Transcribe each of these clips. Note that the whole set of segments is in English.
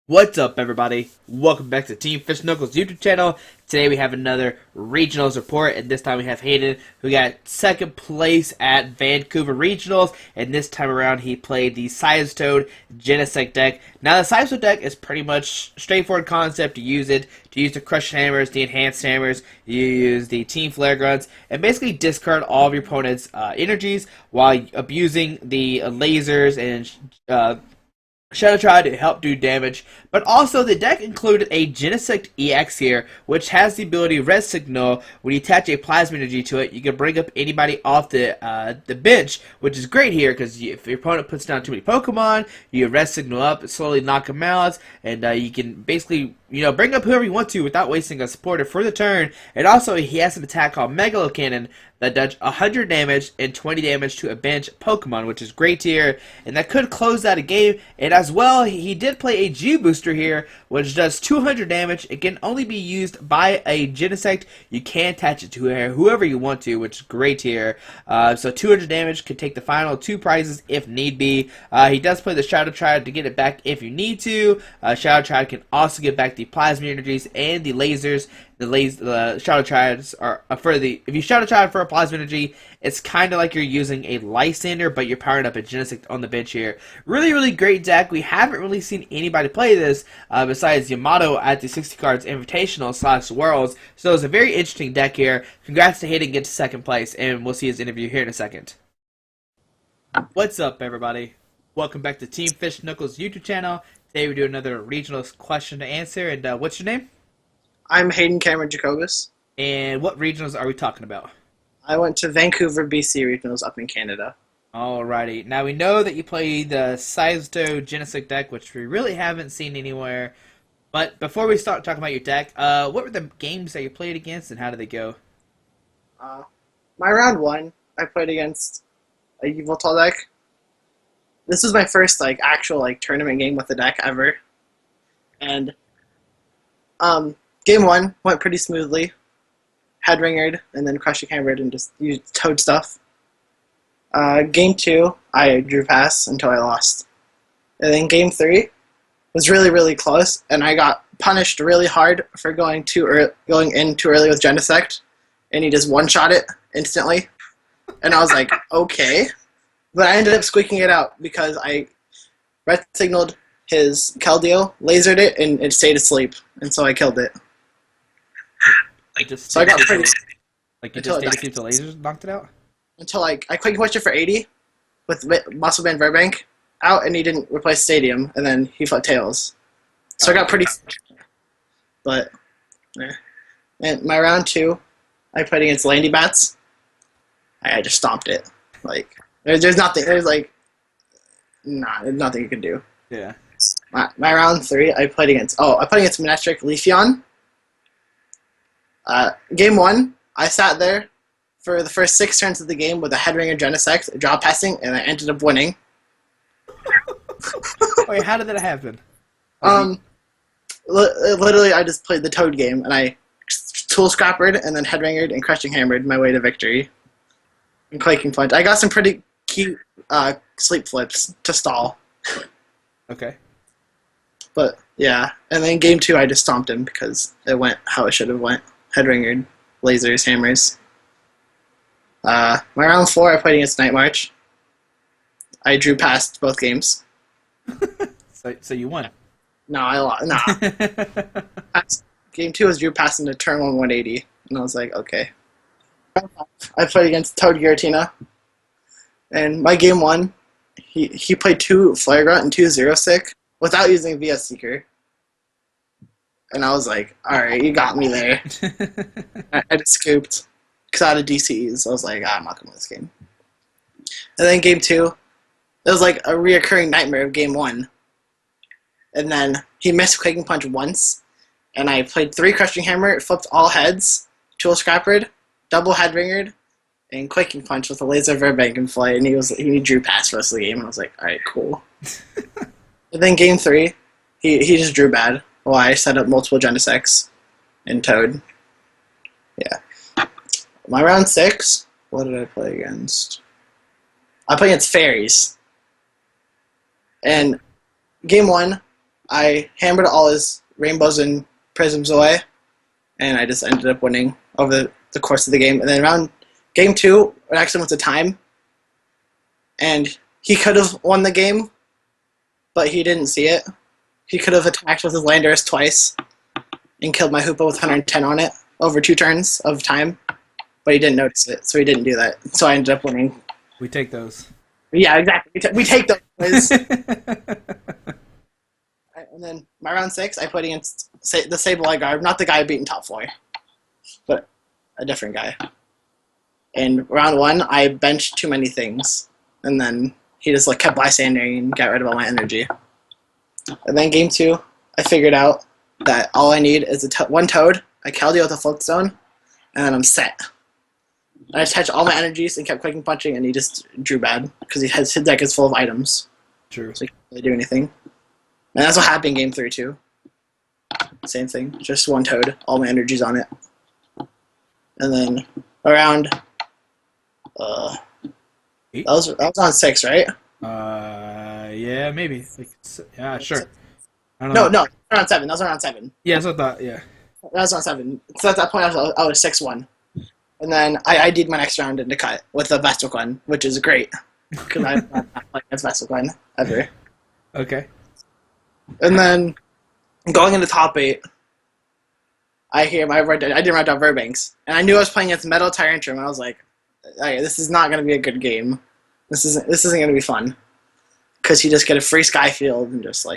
What's up, everybody? Welcome back to Team Fish Knuckles YouTube channel. Today we have another regionals report, and this time we have Hayden, who got second place at Vancouver Regionals, and this time around he played the Seismitoad Genesect deck. Now, the Seismitoad deck is pretty much straightforward concept. You use it to use the Crushed Hammers, the Enhanced Hammers, you use the Team Flare Guns, and basically discard all of your opponent's energies while abusing the lasers and Shadow tried to help do damage, but also the deck included a Genesect EX here, which has the ability Red Signal. When you attach a Plasma Energy to it, you can bring up anybody off the bench, which is great here, because if your opponent puts down too many Pokemon, you Red Signal up, slowly knock them out, and you can basically bring up whoever you want to without wasting a supporter for the turn. And also, he has an attack called Megalo Cannon that does 100 damage and 20 damage to a bench Pokemon, which is great here, and that could close out a game. And as well, he did play a G Booster here, which does 200 damage. It can only be used by a Genesect. You can attach it to whoever you want to, which is great here. So 200 damage could take the final two prizes if need be. He does play the Shadow Triad to get it back if you need to. Shadow Triad can also get back the Plasma Energies and the lasers. The Shadow Triads are if you Shadow Triad for a Plasma Energy, it's kind of like you're using a Lysander, but you're powering up a Genesect on the bench here. Really, really great deck. We haven't really seen anybody play this besides Yamato at the 60 Cards Invitational / Worlds, so it's a very interesting deck here. Congrats to Hayden, get to second place, and we'll see his interview here in a second. What's up, everybody? Welcome back to Team Fish Knuckles YouTube channel. Today we do another regional question to answer, and what's your name? I'm Hayden Cameron Jacobus. And what regionals are we talking about? I went to Vancouver, BC regionals up in Canada. Alrighty. Now we know that you played the Seismitoad Genesect deck, which we really haven't seen anywhere. But before we start talking about your deck, what were the games that you played against, and how did they go? My round one, I played against a Yveltal deck. This was my first actual tournament game with the deck ever, and game one went pretty smoothly. Headringered and then Crushing Hammered and just used Toad stuff. Game two, I drew pass until I lost. And then game three was really, really close, and I got punished really hard for going in too early with Genesect, and he just one-shot it instantly. And I was like, okay. But I ended up squeaking it out because I red signaled his Keldeo, lasered it, and it stayed asleep, and so I killed it. So I got pretty. Like you just stayed asleep till lasers knocked it out? Until I quick punched it for 80 with Muscle Band Burbank out, and he didn't replace Stadium, and then he fought Tails. So I got pretty. But and my round two, I played against Landy Bats. I just stomped it. There's nothing. There's there's nothing you can do. Yeah. My round three, I played against Minestric Leafeon. Game one, I sat there for the first 6 turns of the game with a Headringer Genesect, draw passing, and I ended up winning. Wait, how did that happen? Literally, I just played the Toad game, and I Tool Scrappered, and then Headringered and Crushing Hammered my way to victory. And Quaking Punch. I got some pretty cute sleep flips to stall. Okay. But, yeah. And then game two, I just stomped him because it went how it should have went. Headringered, lasers, hammers. My round four, I played against Night March. I drew past both games. So you won. No, I lost. No. Game two was drew past into turn 180, and I was like, okay. I played against Toad Giratina, and my game one, he played 2 Flare Grunt and 2 Zero Sick without using VS Seeker. And I was like, alright, you got me there. I just scooped. Because I had a DCs. I was like, I'm not going to win this game. And then game two, it was like a reoccurring nightmare of game one. And then he missed Quaking Punch once. And I played 3 Crushing Hammer, flipped all heads, Tool Scrappered, double Headringered, and Quaking Punch with a Laser Verbank in play. And he drew past the rest of the game. And I was like, alright, cool. And then game three, he just drew bad. Well, I set up multiple Genesects and Toad. Yeah. My round 6, what did I play against? I played against Fairies. And game 1, I hammered all his rainbows and prisms away, and I just ended up winning over the course of the game. And then around game 2, it actually went to time, and he could have won the game, but he didn't see it. He could have attacked with his Landorus twice and killed my Hoopa with 110 on it over 2 turns of time, but he didn't notice it, so he didn't do that. So I ended up winning. We take those. Yeah, exactly. We take those. And then my round 6, I played against the Sableye guard, not the guy I beat in top 4, but a different guy. In round 1, I benched too many things, and then he just kept bystandering and got rid of all my energy. And then game 2, I figured out that all I need is one Toad, a Keldeo with a Float Stone, and then I'm set. And I attached all my energies and kept clicking punching, and he just drew bad because his deck is full of items. True. So he can't really do anything. And that's what happened in game 3 too. Same thing, just one Toad, all my energies on it. And then around that was on 6, right? Yeah, maybe. Yeah, sure. I don't No, know. around 7. That was around 7. Yeah, so I thought, yeah. That was on 7. So at that point, I was 6-1. And then I did my next round into cut with the Vestalcon, which is great. Because I've not played against Vestalcon ever. Okay. And then going into top 8, I did my Red Dot Verbanks. And I knew I was playing against Metal Tyrantrum, and I was like, okay, this is not going to be a good game. This isn't going to be fun. Because you just get a free Skyfield and just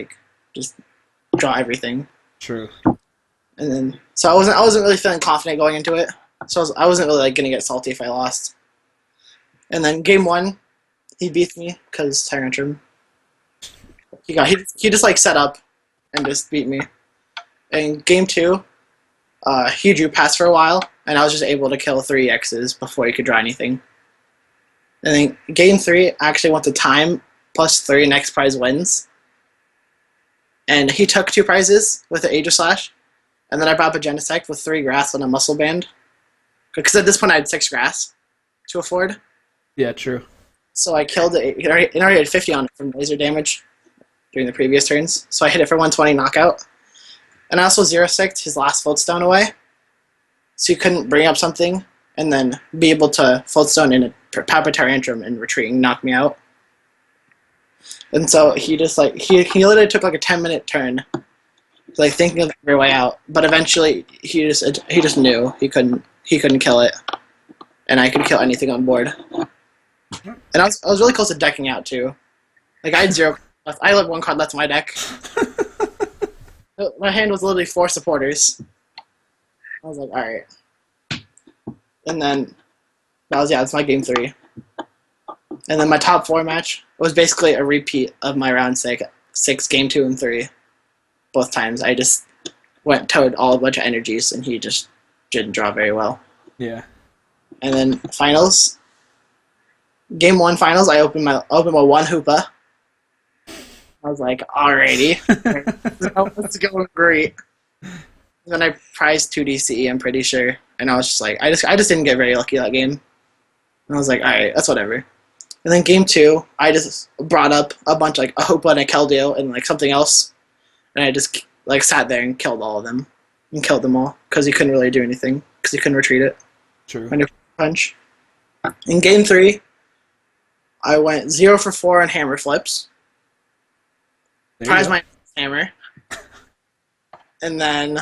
draw everything. True. And then so I wasn't really feeling confident going into it. So I wasn't really gonna get salty if I lost. And then game 1, he beat me because Tyrantrum. He just set up and just beat me. And game 2, he drew pass for a while, and I was just able to kill 3 X's before he could draw anything. And then game 3 I actually went to time +3 next prize wins. And he took 2 prizes with the Aegis Slash. And then I brought up a Genesect with 3 grass and a muscle band. Because at this point I had 6 grass to afford. Yeah, true. So I killed it. It already had 50 on it from laser damage during the previous turns. So I hit it for 120 knockout. And I also 0-6'd his last Floatstone away. So you couldn't bring up something and then be able to Floatstone in a Papa Tyrantrum and retreat and knock me out. And so he just he literally took a 10-minute turn, thinking of every way out. But eventually he just knew he couldn't kill it, and I could kill anything on board. And I was really close to decking out too. I had 0 left. I had 1 card left in my deck. My hand was literally 4 supporters. I was like, all right. And then that's my game 3. And then my top 4 match was basically a repeat of my round 6 game 2 and 3. Both times I just Toad all a bunch of energies, and he just didn't draw very well. Yeah. And then finals. Game 1 finals, I opened my 1 Hoopa. I was like, alrighty. Let's go great. And then I prized 2 DCE, I'm pretty sure. And I was just I just didn't get very lucky that game. And I was like, alright, that's whatever. And then game 2, I just brought up a bunch a Hoopa and a Keldeo and something else. And I just sat there and killed all of them. And killed them all. Because he couldn't really do anything. Because he couldn't retreat it. True. Punch. In game 3, I went 0 for 4 on hammer flips. Prized my hammer. And then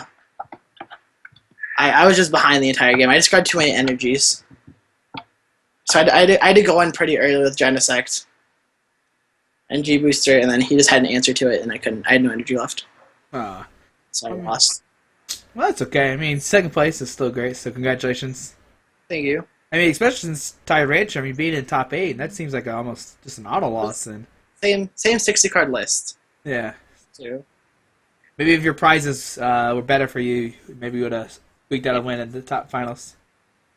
I was just behind the entire game. I just got too many energies. So I had to go in pretty early with Genesect and G-Booster, and then he just had an answer to it, and I had no energy left. So I lost. Well, that's okay. I mean, 2nd place is still great, so congratulations. Thank you. I mean, especially since Tyrantrum, being in top 8, and that seems like almost just an auto loss then. Same 60-card list. Yeah. Too. Maybe if your prizes were better for you, maybe you would have squeaked out a win in the top finals.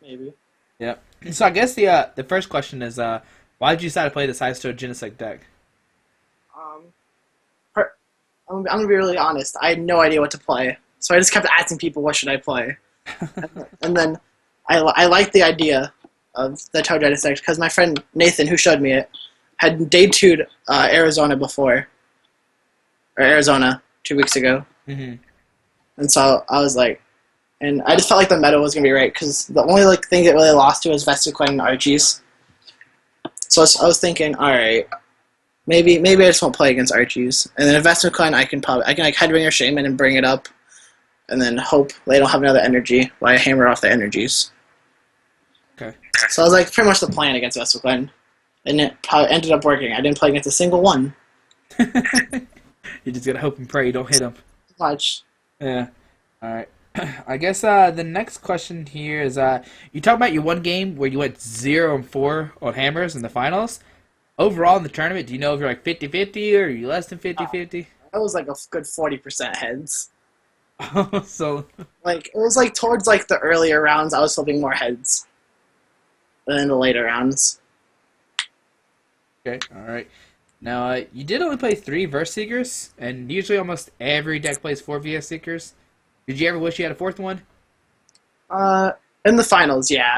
Maybe. Yep. So I guess the first question is, why did you decide to play the Seismitoad Genesect deck? I'm gonna be really honest. I had no idea what to play, so I just kept asking people, "What should I play?" And then I liked the idea of the Toad Genesect because my friend Nathan, who showed me it, had day 2'd Arizona before, or Arizona, 2 weeks ago. Mm-hmm. And so I was like, and I just felt like the meta was gonna be right because the only like thing that really lost to was Vestiquin and Archies. So I was thinking, all right, maybe I just won't play against Archies, and then Vestiquin I can like Headringer Shaman and bring it up, and then hope they don't have another energy while I hammer off the energies. Okay. So I was like pretty much the plan against Vestiquin, and it probably ended up working. I didn't play against a single one. You just gotta hope and pray you don't hit him. Much. Yeah. All right. I guess the next question here is you talk about your one game where you went 0-4 on hammers in the finals. Overall in the tournament, do you know if you're like 50-50 or are you less than 50-50? I was like a good 40% heads. So Like it was like towards like the earlier rounds, I was flipping more heads than in the later rounds. okay, all right. Now you did only play 3 Verse Seekers, and usually almost every deck plays 4 VS Seekers. Did you ever wish you had a 4th one? In the finals, yeah.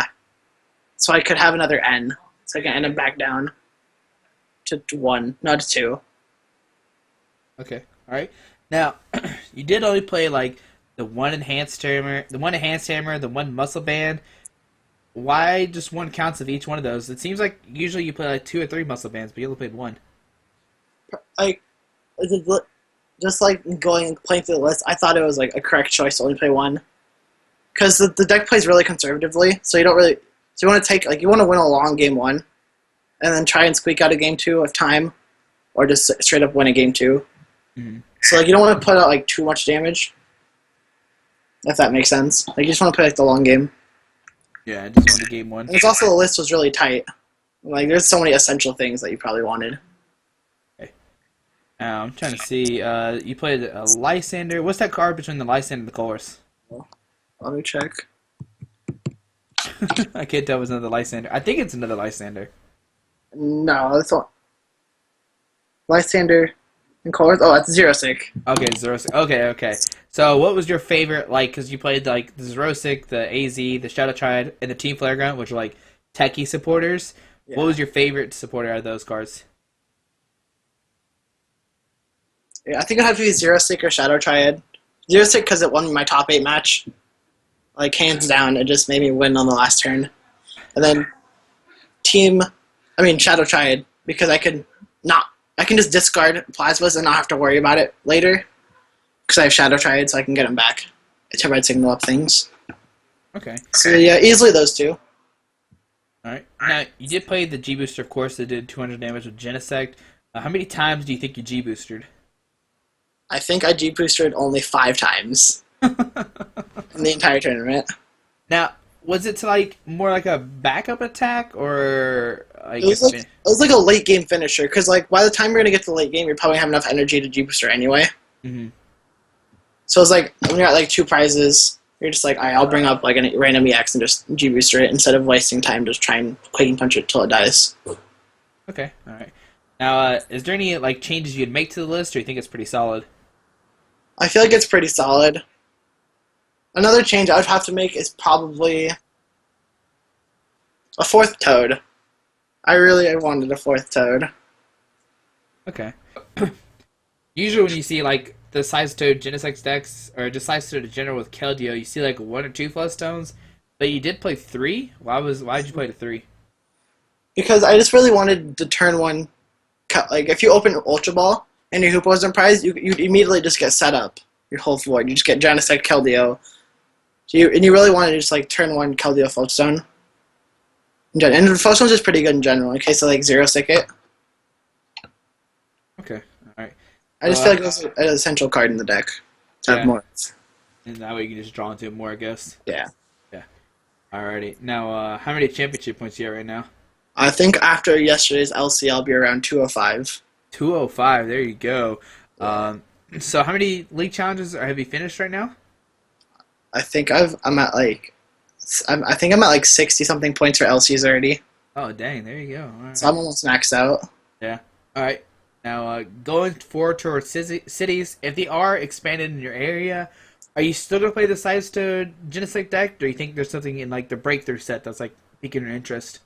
So I could have another N, so I can end up back down to 1, not to 2. Okay, all right. Now you did only play like the one enhanced hammer, the one muscle band. Why just 1 counts of each one of those? It seems like usually you play like 2 or 3 muscle bands, but you only played 1. Like, just like going and playing through the list, I thought it was like a correct choice to only play 1, because the deck plays really conservatively. So you don't really, so you want to take like you want to win a long game 1, and then try and squeak out a game 2 of time, or just straight up win a game 2. Mm-hmm. So like you don't want to put out like too much damage, if that makes sense. Like you just want to play like the long game. Yeah, I just wanted game 1. And it's also the list was really tight. Like there's so many essential things that you probably wanted. I'm trying to see. You played a Lysander. What's that card between the Lysander and the Colress? Let me check. I can't tell if it's another Lysander. I think it's another Lysander. No, it's all Lysander and Colors. Oh, that's Xerosic. Okay, Xerosic. Okay. So, what was your favorite? Like, because you played like the Xerosic, the AZ, the Shadow Triad, and the Team Flare Grunt, which are like techie supporters. Yeah. What was your favorite supporter out of those cards? Yeah, I think it had to be Xerosic or Shadow Triad. Xerosic because it won my top 8 match. Like, hands down, it just made me win on the last turn. And then Shadow Triad, because I can just discard Plasmas and not have to worry about it later. Because I have Shadow Triad, so I can get them back to red signal up things. Okay. So yeah, easily those 2. Alright. Now, you did play the G-Booster, of course, that did 200 damage with Genesect. How many times do you think you G-Boosted? I think I G-boosted only 5 times in the entire tournament. Now, was it to like more like a backup attack or like It was like a late game finisher because like by the time you're gonna get to the late game, you're probably gonna have enough energy to G-booster anyway. Mm-hmm. So it's like when you're at like 2 prizes, you're just like, all right, I'll bring up like a random EX and just G-booster it instead of wasting time just trying to Quaking Punch it till it dies. Okay, all right. Now, is there any like changes you'd make to the list, or you think it's pretty solid? I feel like it's pretty solid. Another change I would have to make is probably a 4th Toad. I wanted a 4th Toad. Okay. Usually when you see like the Seismitoad Genesect decks, or just Seismitoad in general with Keldeo, you see like 1 or 2 Floodstones, but you did play 3? Why did you play the 3? Because I just really wanted the turn 1, like if you open Ultra Ball and your Hoopa wasn't prized, you'd immediately just get set up your whole board. You just get Genesect Keldeo. So you really wanted to just like turn 1 Keldeo Floatstone. And Floatstone's just pretty good in general in case of like Xerosic it. Okay, alright. I just feel like it was an essential card in the deck to have more. And that way you can just draw into it more, I guess. Yeah. Yeah. Alrighty. Now, how many championship points are you at right now? I think after yesterday's LC, I'll be around 205. 205, there you go. So how many league challenges have you finished right now? I think I'm at like 60 something points for LCs already. Oh dang, there you go. All right. So I'm almost maxed out. Yeah. All right. Now going forward towards cities, if they are expanded in your area, are you still gonna play the Seismitoad Genesect deck, or do you think there's something in like the breakthrough set that's like piquing your interest?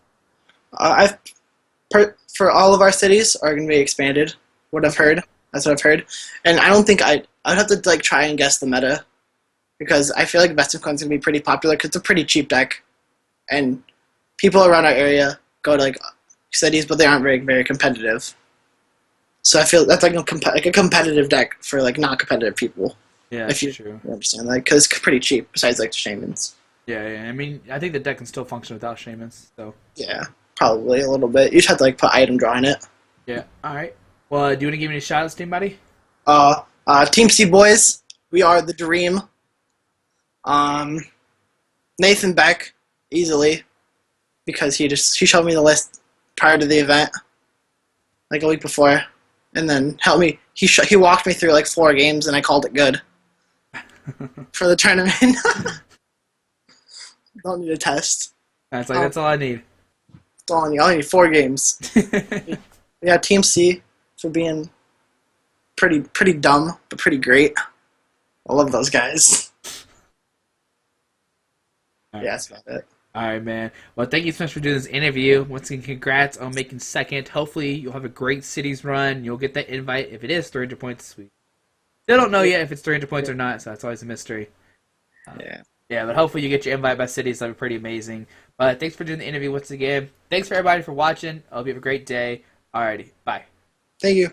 For all of our cities are going to be expanded. What I've heard, That's what I've heard. And I don't think I'd have to like try and guess the meta because I feel like Vesting Coin's gonna be pretty popular because it's a pretty cheap deck, and people around our area go to like cities, but they aren't very competitive. So I feel that's like a competitive deck for like not competitive people. Yeah, if you true. understand that, because it's pretty cheap. Besides like the shamans. Yeah. I mean, I think the deck can still function without shamans. So Yeah, probably a little bit. You just have to like put item draw in it. yeah. All right. Well, do you want to give me a shout out, team buddy? Team C boys, we are the dream. Nathan Beck, easily, because he showed me the list prior to the event, like a week before, and then helped me. He walked me through like 4 games, and I called it good for the tournament. Don't need a test. That's that's all I need. That's all I need. I only need 4 games. Yeah, Team C for being pretty dumb, but pretty great. I love those guys. All right. Yeah, that's about it. All right, man. Well, thank you so much for doing this interview. Once again, congrats on making second. Hopefully, you'll have a great cities run. You'll get that invite. If it is 300 points, we still don't know yet if it's 300 points or not, so that's always a mystery. Yeah, but hopefully you get your invite by cities. That'd be pretty amazing. But thanks for doing the interview once again. Thanks for everybody for watching. I hope you have a great day. Alrighty, bye. Thank you.